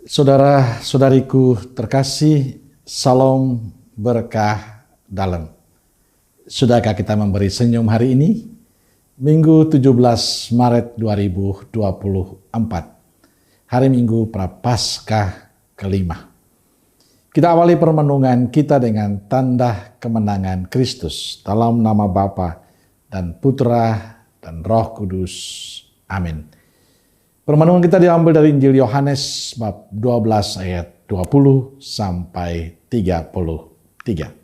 Saudara-saudariku terkasih, salam berkah dalam. Sudahkah kita memberi senyum hari ini? Minggu 17 Maret 2024. Hari Minggu Prapaskah kelima. Kita awali permenungan kita dengan tanda kemenangan Kristus dalam nama Bapa dan Putra dan Roh Kudus. Amin. Permenungan kita diambil dari Injil Yohanes bab 12 ayat 20 sampai 33.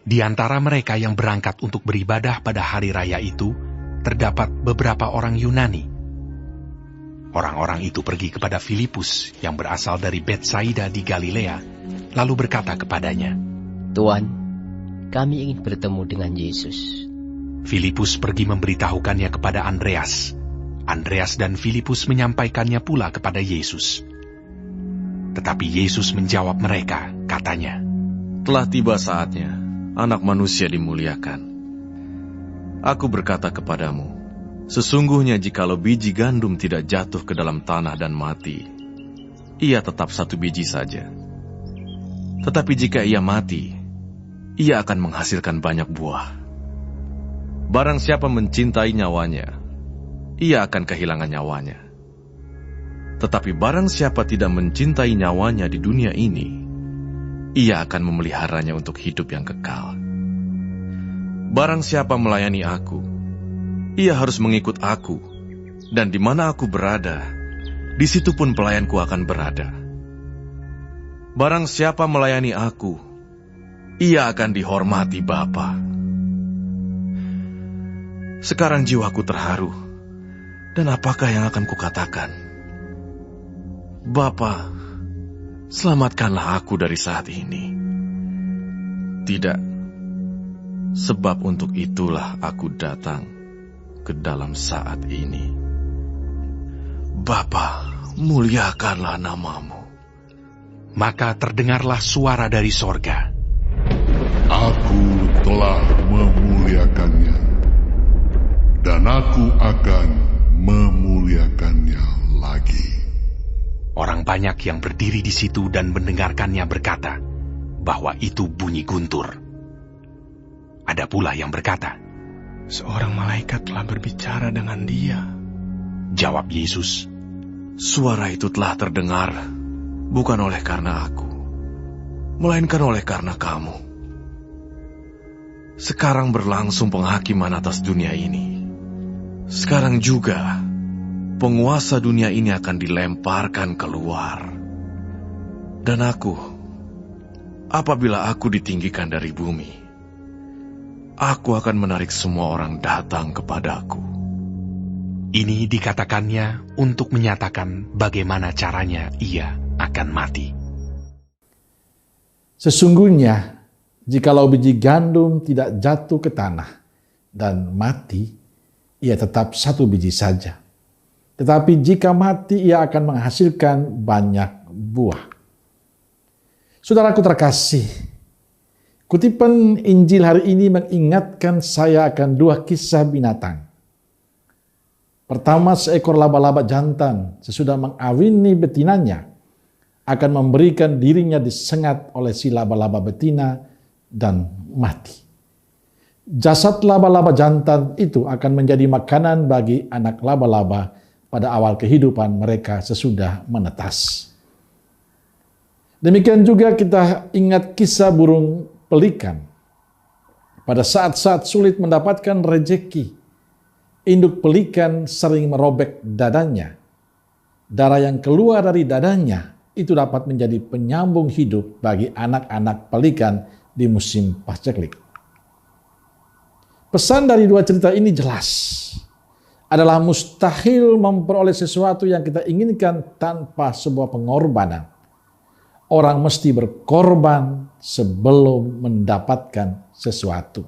Di antara mereka yang berangkat untuk beribadah pada hari raya itu, terdapat beberapa orang Yunani. Orang-orang itu pergi kepada Filipus yang berasal dari Betsaida di Galilea, lalu berkata kepadanya, "Tuan, kami ingin bertemu dengan Yesus." Filipus pergi memberitahukannya kepada Andreas. Andreas dan Filipus menyampaikannya pula kepada Yesus. Tetapi Yesus menjawab mereka, katanya, "Telah tiba saatnya Anak Manusia dimuliakan. Aku berkata kepadamu, sesungguhnya jikalau biji gandum tidak jatuh ke dalam tanah dan mati, ia tetap satu biji saja. Tetapi jika ia mati, ia akan menghasilkan banyak buah. Barang siapa mencintai nyawanya, ia akan kehilangan nyawanya. Tetapi barang siapa tidak mencintai nyawanya di dunia ini, ia akan memeliharanya untuk hidup yang kekal. Barang siapa melayani aku, ia harus mengikut aku, dan di mana aku berada, di situ pun pelayanku akan berada. Barang siapa melayani aku, ia akan dihormati Bapa. Sekarang jiwaku terharu, dan apakah yang akan kukatakan? Bapa, selamatkanlah aku dari saat ini. Tidak, sebab untuk itulah aku datang ke dalam saat ini. Bapa, muliakanlah namamu." Maka terdengarlah suara dari sorga. Aku telah memuliakannya, dan aku akan memuliakannya lagi. Orang banyak yang berdiri di situ dan mendengarkannya berkata bahwa itu bunyi guntur. Ada pula yang berkata, "Seorang malaikat telah berbicara dengan dia." Jawab Yesus, Suara itu telah terdengar, bukan oleh karena aku, melainkan oleh karena kamu. Sekarang berlangsung penghakiman atas dunia ini. Sekarang juga, penguasa dunia ini akan dilemparkan keluar. Dan aku, apabila aku ditinggikan dari bumi, aku akan menarik semua orang datang kepadaku. Ini dikatakannya untuk menyatakan bagaimana caranya ia akan mati. Sesungguhnya, jikalau biji gandum tidak jatuh ke tanah dan mati, ia tetap satu biji saja. Tetapi jika mati, ia akan menghasilkan banyak buah. Saudaraku terkasih, kutipan Injil hari ini mengingatkan saya akan dua kisah binatang. Pertama, seekor laba-laba jantan sesudah mengawini betinanya akan memberikan dirinya disengat oleh si laba-laba betina dan mati. Jasad laba-laba jantan itu akan menjadi makanan bagi anak laba-laba pada awal kehidupan mereka sesudah menetas. Demikian juga kita ingat kisah burung pelikan. Pada saat-saat sulit mendapatkan rejeki, induk pelikan sering merobek dadanya. Darah yang keluar dari dadanya itu dapat menjadi penyambung hidup bagi anak-anak pelikan di musim paceklik. Pesan dari dua cerita ini jelas. Adalah mustahil memperoleh sesuatu yang kita inginkan tanpa sebuah pengorbanan. Orang mesti berkorban sebelum mendapatkan sesuatu.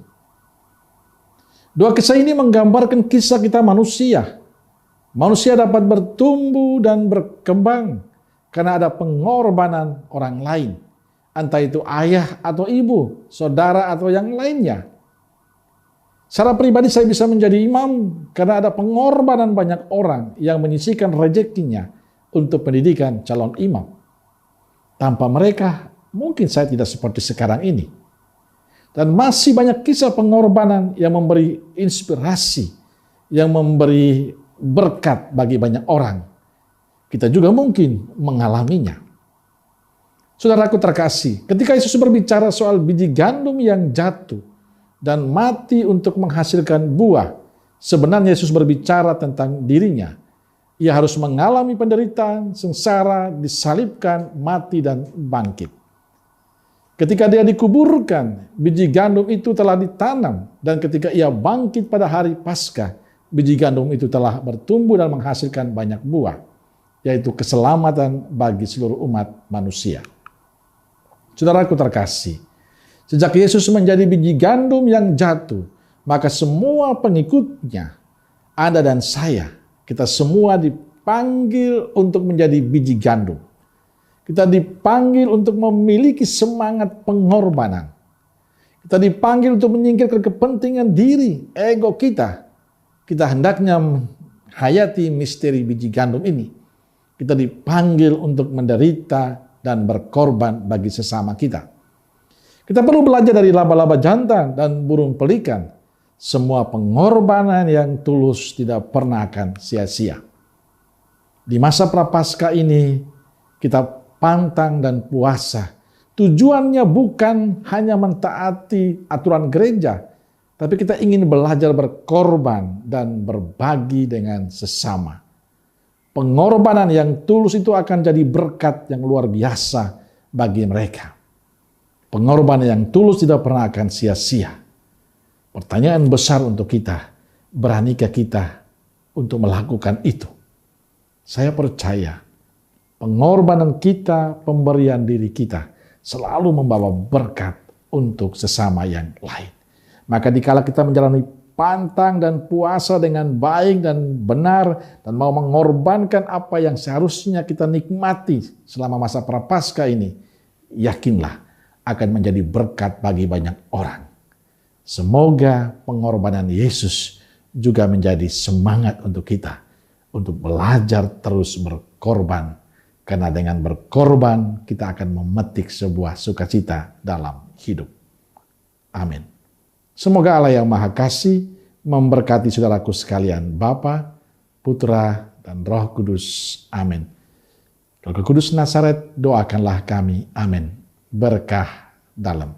Dua kisah ini menggambarkan kisah kita manusia. Manusia dapat bertumbuh dan berkembang karena ada pengorbanan orang lain. Entah itu ayah atau ibu, saudara atau yang lainnya. Secara pribadi saya bisa menjadi imam karena ada pengorbanan banyak orang yang menyisihkan rezekinya untuk pendidikan calon imam. Tanpa mereka, mungkin saya tidak seperti sekarang ini. Dan masih banyak kisah pengorbanan yang memberi inspirasi, yang memberi berkat bagi banyak orang. Kita juga mungkin mengalaminya. Saudaraku terkasih, ketika Yesus berbicara soal biji gandum yang jatuh dan mati untuk menghasilkan buah, sebenarnya Yesus berbicara tentang dirinya. Ia harus mengalami penderitaan, sengsara, disalibkan, mati, dan bangkit. Ketika dia dikuburkan, biji gandum itu telah ditanam, dan ketika ia bangkit pada hari Paskah, biji gandum itu telah bertumbuh dan menghasilkan banyak buah, yaitu keselamatan bagi seluruh umat manusia. Saudaraku terkasih, sejak Yesus menjadi biji gandum yang jatuh, maka semua pengikutnya, Anda dan saya, kita semua dipanggil untuk menjadi biji gandum. Kita dipanggil untuk memiliki semangat pengorbanan. Kita dipanggil untuk menyingkirkan kepentingan diri, ego kita. Kita hendaknya menghayati misteri biji gandum ini. Kita dipanggil untuk menderita dan berkorban bagi sesama kita. Kita perlu belajar dari laba-laba jantan dan burung pelikan. Semua pengorbanan yang tulus tidak pernah akan sia-sia. Di masa Prapaskah ini, kita pantang dan puasa. Tujuannya bukan hanya mentaati aturan gereja, tapi kita ingin belajar berkorban dan berbagi dengan sesama. Pengorbanan yang tulus itu akan jadi berkat yang luar biasa bagi mereka. Pengorbanan yang tulus tidak pernah akan sia-sia. Pertanyaan besar untuk kita, beranikah kita untuk melakukan itu? Saya percaya pengorbanan kita, pemberian diri kita selalu membawa berkat untuk sesama yang lain. Maka dikala kita menjalani pantang dan puasa dengan baik dan benar dan mau mengorbankan apa yang seharusnya kita nikmati selama masa Prapaskah ini, yakinlah akan menjadi berkat bagi banyak orang. Semoga pengorbanan Yesus juga menjadi semangat untuk kita untuk belajar terus berkorban, karena dengan berkorban kita akan memetik sebuah sukacita dalam hidup. Amin. Semoga Allah yang Maha Kasih memberkati saudaraku sekalian, Bapa, Putra, dan Roh Kudus. Amin. Roh Kudus Nazaret, doakanlah kami. Amin. Berkah dalam